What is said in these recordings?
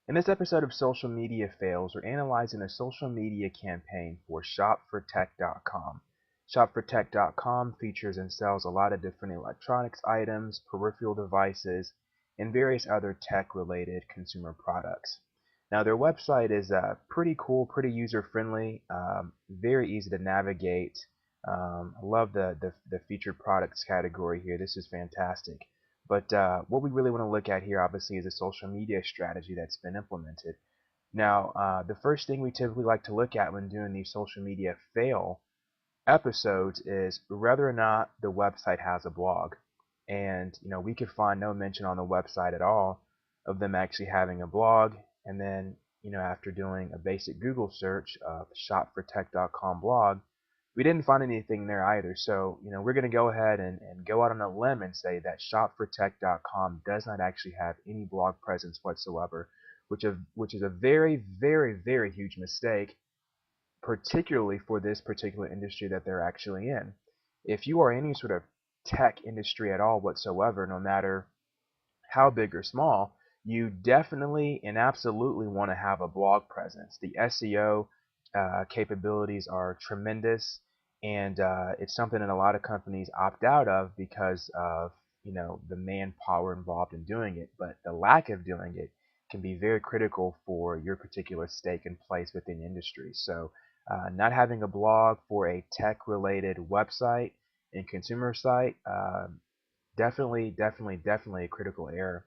In this episode of Social Media Fails, we're analyzing a social media campaign for ShopForTech.com. ShopForTech.com features and sells a lot of different electronics items, peripheral devices, and various other tech-related consumer products. Now, their website is pretty cool, pretty user-friendly, very easy to navigate. I love the featured products category here. This is fantastic. But what we really want to look at here, obviously, is a social media strategy that's been implemented. Now, the first thing we typically like to look at when doing these social media fail episodes is whether or not the website has a blog. And we could find no mention on the website at all of them actually having a blog. And then, after doing a basic Google search of shopfortech.com blog, we didn't find anything there either. So, we're going to go ahead and go out on a limb and say that shopfortech.com does not actually have any blog presence whatsoever, which is a very, very, very huge mistake, particularly for this particular industry that they're actually in. If you are any sort of tech industry at all whatsoever, no matter how big or small, you definitely and absolutely want to have a blog presence. The SEO capabilities are tremendous, and it's something that a lot of companies opt out of because of the manpower involved in doing it. But the lack of doing it can be very critical for your particular stake and place within the industry. So, not having a blog for a tech-related website and consumer site, definitely, definitely, definitely a critical error.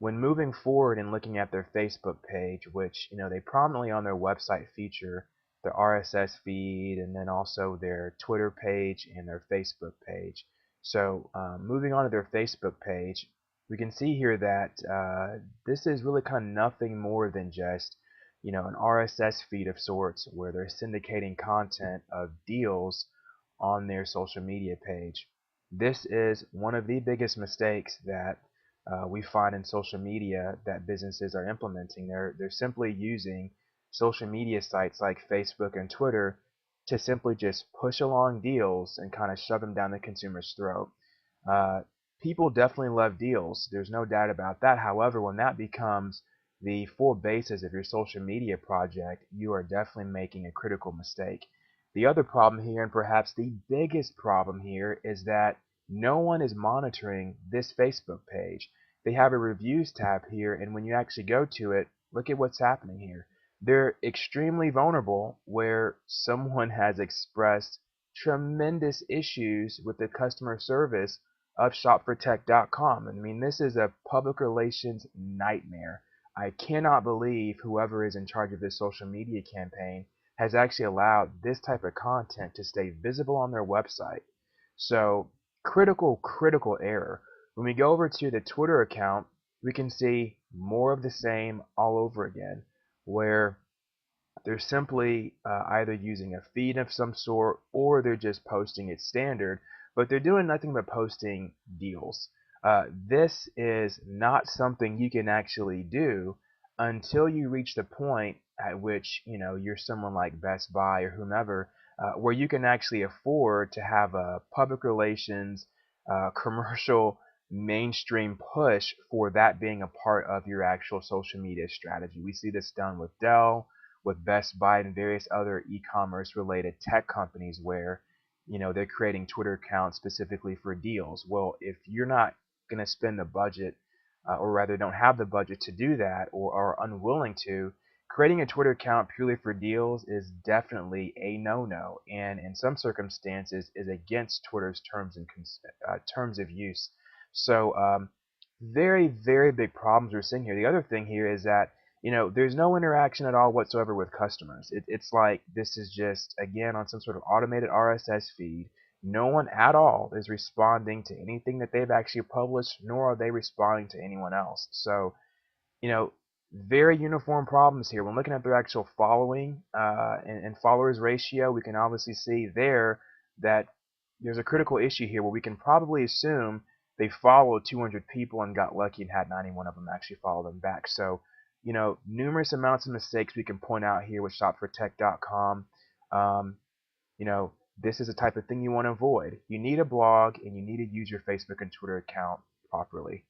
When moving forward and looking at their Facebook page, which they prominently on their website feature their RSS feed and then also their Twitter page and their Facebook page. So moving on to their Facebook page, we can see here that this is really kind of nothing more than just an RSS feed of sorts where they're syndicating content of deals on their social media page. This is one of the biggest mistakes that we find in social media that businesses are implementing. They're simply using social media sites like Facebook and Twitter to simply just push along deals and kind of shove them down the consumer's throat. Uh, People definitely love deals. There's no doubt about that. However, when that becomes the full basis of your social media project, you are definitely making a critical mistake. The other problem here, and perhaps the biggest problem here, is that no one is monitoring this Facebook page. They have a reviews tab here, and when you actually go to it, look at what's happening here. They're extremely vulnerable where someone has expressed tremendous issues with the customer service of shopfortech.com. I mean, this is a public relations nightmare. I cannot believe whoever is in charge of this social media campaign has actually allowed this type of content to stay visible on their website. So, critical, critical error. When we go over to the Twitter account, we can see more of the same all over again, where they're simply either using a feed of some sort or they're just posting it standard, but they're doing nothing but posting deals. This is not something you can actually do until you reach the point at which you're someone like Best Buy or whomever, where you can actually afford to have a public relations commercial mainstream push for that being a part of your actual social media strategy. We see this done with Dell, with Best Buy and various other e-commerce related tech companies where they're creating Twitter accounts specifically for deals. Well, if you're not going to spend the budget, or rather don't have the budget to do that, or are unwilling to, creating a Twitter account purely for deals is definitely a no-no, and in some circumstances is against Twitter's terms of use. So, very, very big problems we're seeing here. The other thing here is that there's no interaction at all whatsoever with customers. It's like this is just, again, on some sort of automated RSS feed. No one at all is responding to anything that they've actually published, nor are they responding to anyone else. So, you know, very uniform problems here. When looking at their actual following and followers ratio, we can obviously see there that there's a critical issue here where we can probably assume they followed 200 people and got lucky and had 91 of them actually follow them back. So, numerous amounts of mistakes we can point out here with shopfortech.com. Um, this is the type of thing you want to avoid. You need a blog and you need to use your Facebook and Twitter account properly.